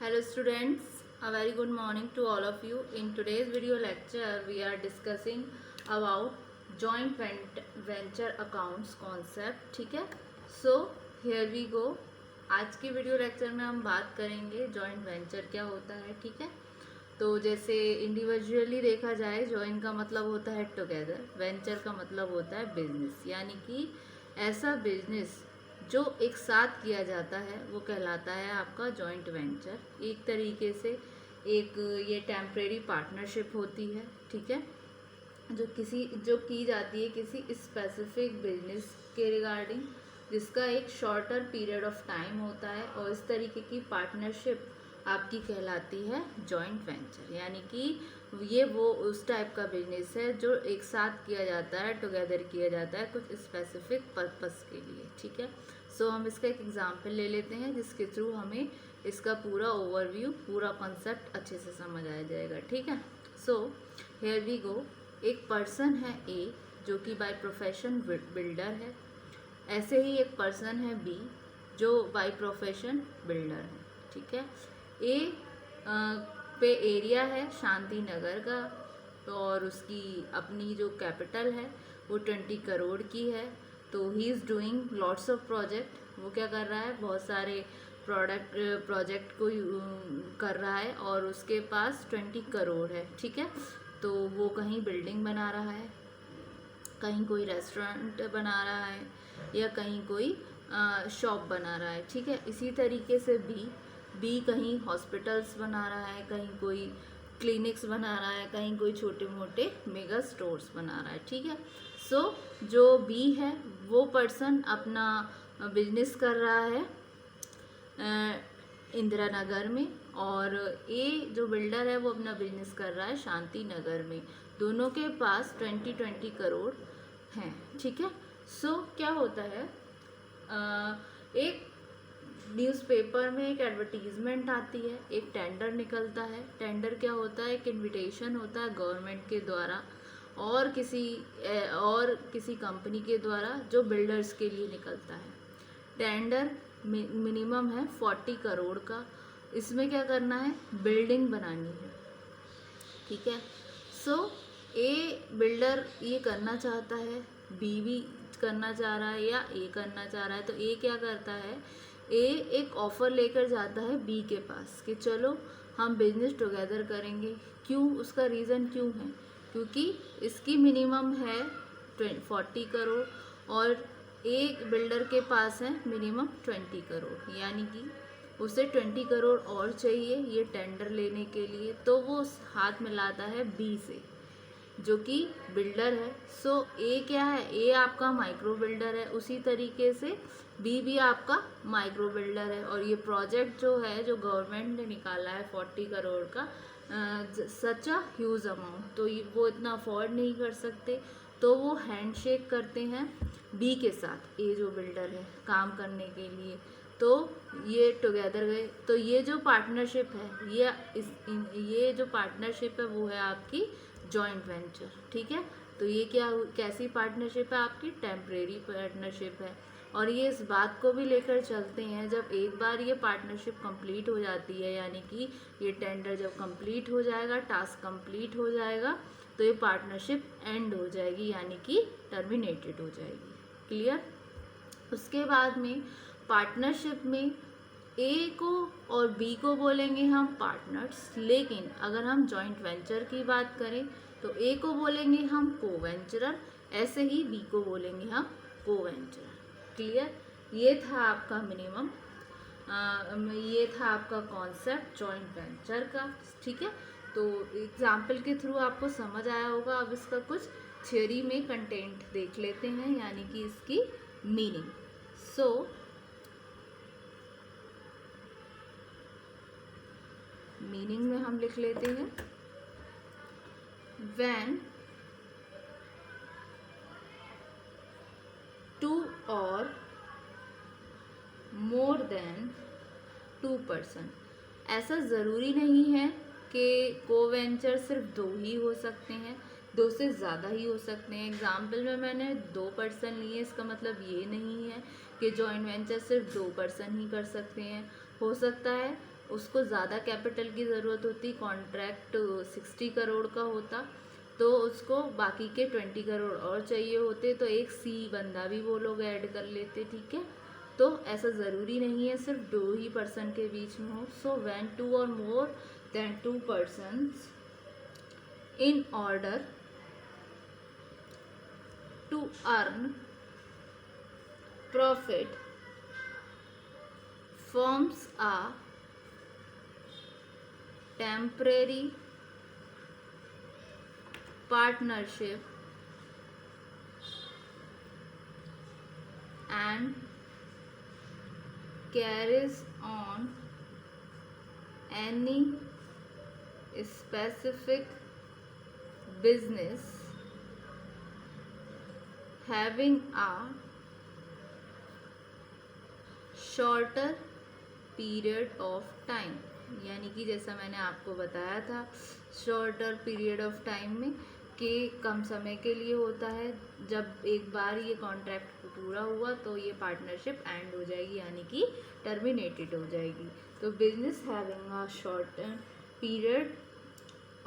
Hello students, a very good morning to all of you. In today's video lecture, we are discussing about joint venture accounts concept. ठीक है, so here we go. आज की video lecture में हम बात करेंगे joint venture क्या होता है. ठीक है, तो जैसे इंडिविजुअली देखा जाए, जॉइंट का मतलब होता है टुगेदर, वेंचर का मतलब होता है बिजनेस, यानी कि ऐसा बिजनेस जो एक साथ किया जाता है वो कहलाता है आपका जॉइंट वेंचर. एक तरीके से एक ये टेम्परेरी पार्टनरशिप होती है. ठीक है, जो की जाती है किसी स्पेसिफिक बिजनेस के रिगार्डिंग, जिसका एक शॉर्टर पीरियड ऑफ टाइम होता है, और इस तरीके की पार्टनरशिप आपकी कहलाती है जॉइंट वेंचर. यानी कि ये वो उस टाइप का बिजनेस है जो एक साथ किया जाता है, टुगेदर किया जाता है कुछ स्पेसिफिक पर्पस के लिए. ठीक है, सो हम इसका एक एग्जांपल ले लेते हैं जिसके थ्रू हमें इसका पूरा ओवरव्यू, पूरा कॉन्सेप्ट अच्छे से समझ आ जाएगा. ठीक है, सो हियर वी गो. एक पर्सन है ए जो कि बाय प्रोफेशन बिल्डर है. ऐसे ही एक पर्सन है बी जो बाय प्रोफेशन बिल्डर है. ठीक है, ए पे एरिया है शांति नगर का, और उसकी अपनी जो कैपिटल है वो 20 करोड़ की है. तो he is doing lots of project. वो क्या कर रहा है, बहुत सारे प्रोजेक्ट को कर रहा है, और उसके पास 20 करोड़ है. ठीक है, तो वो कहीं बिल्डिंग बना रहा है, कहीं कोई रेस्टोरेंट बना रहा है, या कहीं कोई शॉप बना रहा है. ठीक है, इसी तरीके से बी कहीं हॉस्पिटल्स बना रहा है, कहीं कोई क्लिनिक्स बना रहा है, कहीं कोई छोटे मोटे मेगा स्टोर्स बना रहा है. ठीक है, सो जो बी है वो पर्सन अपना बिजनेस कर रहा है इंदिरा नगर में, और ए जो बिल्डर है वो अपना बिजनेस कर रहा है शांति नगर में. दोनों के पास 20 करोड़ हैं. ठीक है, सो क्या होता है, एक न्यूज़पेपर में एक एडवर्टीजमेंट आती है, एक टेंडर निकलता है. टेंडर क्या होता है, एक इनविटेशन होता है गवर्नमेंट के द्वारा और किसी कंपनी के द्वारा जो बिल्डर्स के लिए निकलता है. टेंडर मिनिमम है 40 करोड़ का. इसमें क्या करना है, बिल्डिंग बनानी है. ठीक है, सो ए बिल्डर ये करना चाहता है, बी भी करना चाह रहा है, या ए करना चाह रहा है. तो ए क्या करता है, ए एक ऑफ़र लेकर जाता है बी के पास कि चलो हम बिजनेस टुगेदर करेंगे. क्यों, उसका रीज़न क्यों है, क्योंकि इसकी मिनिमम है 40 करोड़ और एक बिल्डर के पास है मिनिमम 20 करोड़, यानी कि उसे 20 करोड़ और चाहिए ये टेंडर लेने के लिए. तो वो हाथ मिलाता है बी से जो कि बिल्डर है. सो ए क्या है, ए आपका माइक्रो बिल्डर है, उसी तरीके से बी भी आपका माइक्रो बिल्डर है. और ये प्रोजेक्ट जो है, जो गवर्नमेंट ने निकाला है 40 करोड़ का, सच अ ह्यूज अमाउंट, तो वो इतना अफोर्ड नहीं कर सकते. तो वो हैंडशेक करते हैं बी के साथ, ए जो बिल्डर है, काम करने के लिए. तो ये टुगेदर गए. तो ये जो पार्टनरशिप है, ये जो पार्टनरशिप है वो है आपकी जॉइंट वेंचर. ठीक है, तो ये कैसी पार्टनरशिप है, आपकी टेम्परेरी पार्टनरशिप है. और ये इस बात को भी लेकर चलते हैं, जब एक बार ये पार्टनरशिप कंप्लीट हो जाती है, यानी कि ये टेंडर जब कंप्लीट हो जाएगा, टास्क कंप्लीट हो जाएगा, तो ये पार्टनरशिप एंड हो जाएगी, यानी कि टर्मिनेटेड हो जाएगी. क्लियर. उसके बाद में पार्टनरशिप में ए को और बी को बोलेंगे हम पार्टनर्स, लेकिन अगर हम जॉइंट वेंचर की बात करें तो ए को बोलेंगे हम को वेंचरर, ऐसे ही बी को बोलेंगे हम को वेंचरर. क्लियर. ये था आपका मिनिमम, ये था आपका कॉन्सेप्ट जॉइंट वेंचर का. ठीक है, तो एग्जाम्पल के थ्रू आपको समझ आया होगा. अब इसका कुछ थ्योरी में कंटेंट देख लेते हैं, यानी कि इसकी मीनिंग. सो मीनिंग में हम लिख लेते हैं, व्हेन टू और मोर देन 2 पर्सन. ऐसा ज़रूरी नहीं है कि कोवेंचर सिर्फ 2 ही हो सकते हैं, 2 से ज़्यादा ही हो सकते हैं. एग्जाम्पल में मैंने 2 पर्सन लिए, इसका मतलब ये नहीं है कि जॉइंट वेंचर सिर्फ 2 पर्सन ही कर सकते हैं. हो सकता है उसको ज़्यादा कैपिटल की ज़रूरत होती, कॉन्ट्रैक्ट 60 करोड़ का होता तो उसको बाकी के 20 करोड़ और चाहिए होते, तो एक सी बंदा भी वो लोग ऐड कर लेते, ठीक है। तो ऐसा ज़रूरी नहीं है सिर्फ 2 ही पर्सन के बीच में हो। सो व्हेन 2 और more then 2 persons in order to earn profit forms a temporary partnership and carries on any specific business having a shorter period of time, यानी कि जैसा मैंने आपको बताया था शॉर्टर पीरियड ऑफ टाइम में कि कम समय के लिए होता है। जब एक बार ये कॉन्ट्रैक्ट पूरा हुआ तो ये पार्टनरशिप एंड हो जाएगी, यानी कि टर्मिनेटेड हो जाएगी। तो business having a shorter period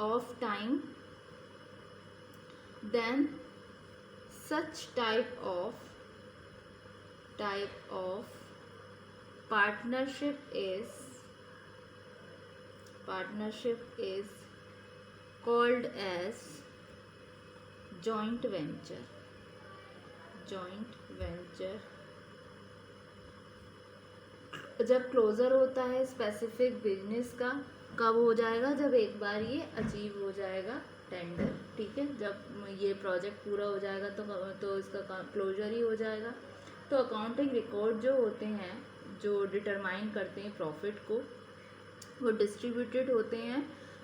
of time, then such type of partnership is called as joint venture। जब क्लोजर होता है स्पेसिफिक बिजनेस का कब हो जाएगा, जब एक बार ये अचीव हो जाएगा टेंडर, ठीक है। जब ये प्रोजेक्ट पूरा हो जाएगा तो इसका क्लोजर ही हो जाएगा। तो अकाउंटिंग रिकॉर्ड जो होते हैं जो डिटरमाइन करते हैं प्रॉफिट को, वो डिस्ट्रीब्यूटेड होते हैं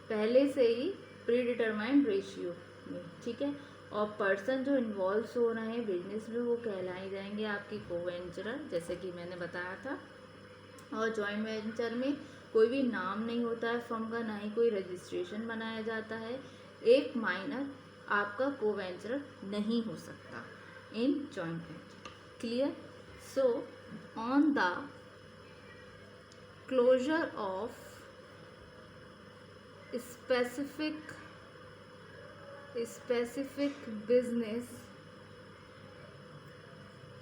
पहले से ही प्री डिटरमाइंड रेशियो में, ठीक है। और पर्सन जो इन्वॉल्व हो रहे हैं बिजनेस में वो कहलाए जाएंगे आपकी कोवेंचरर, जैसे कि मैंने बताया था। और जॉइंट वेंचर में कोई भी नाम नहीं होता है फर्म का, ना ही कोई रजिस्ट्रेशन बनाया जाता है। एक माइनर आपका कोवेंचर नहीं हो सकता in joint venture. Clear? So on the closure of specific business,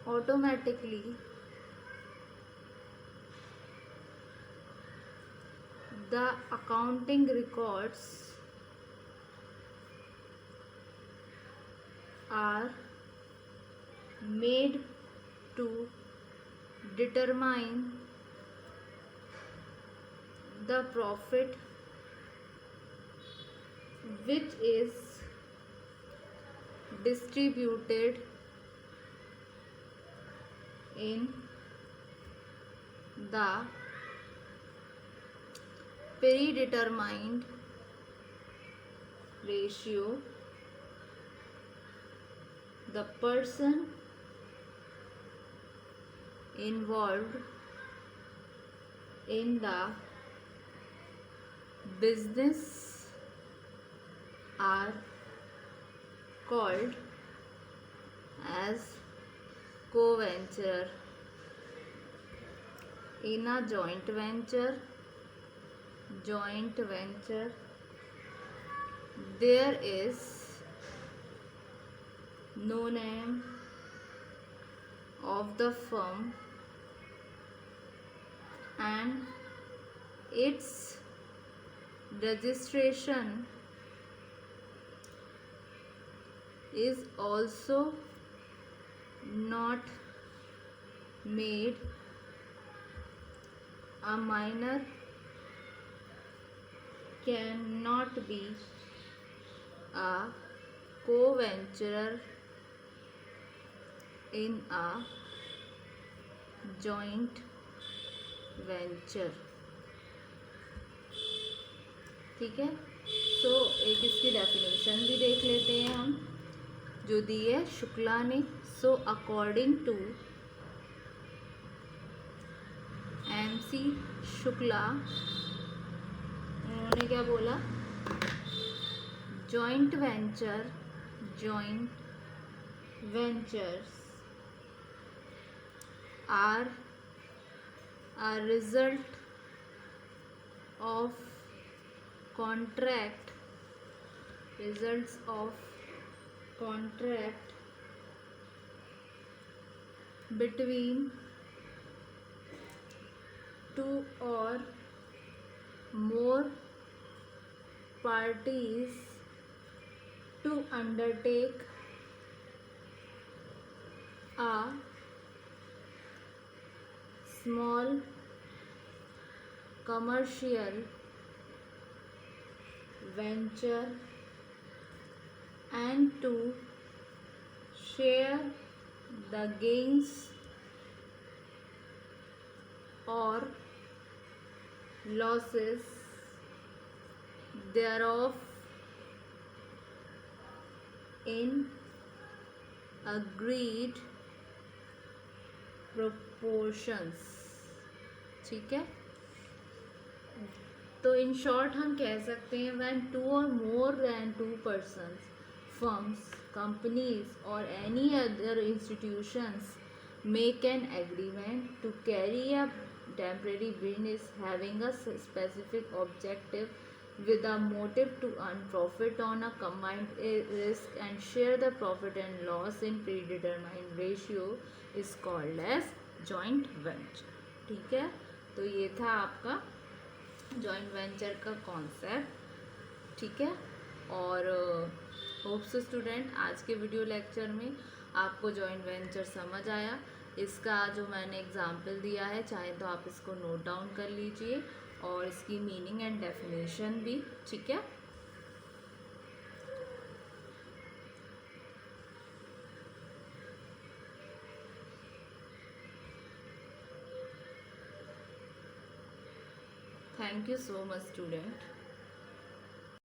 automatically the accounting records are made to determine the profit which is distributed in the predetermined ratio. The person involved in the business are called as co-venturer. In a joint venture, there is no name of the firm and its registration is also not made. A minor cannot be a co-venturer in a joint venture, ठीक है। सो एक इसकी definition भी देख लेते हैं हम जो दी है शुक्ला ने। So according to MC Shukla, उन्होंने क्या बोला, joint ventures are a result of contract results of contract between two or more parties to undertake a small commercial venture and to share the gains or losses thereof in agreed proportions। ठीक है, तो in short हम कह सकते हैं when two और more than two persons, firms, companies और any other institutions make an agreement to carry a temporary business having a specific objective with a motive to earn profit on a combined risk and share the profit and loss in predetermined ratio is called as joint venture। ठीक है, तो ये था आपका joint venture का concept. ठीक है, और होप सो स्टूडेंट आज के वीडियो लेक्चर में आपको जॉइंट वेंचर समझ आया। इसका जो मैंने एग्जाम्पल दिया है चाहे तो आप इसको नोट डाउन कर लीजिए और इसकी मीनिंग एंड डेफिनेशन भी। ठीक है, thank you so much student.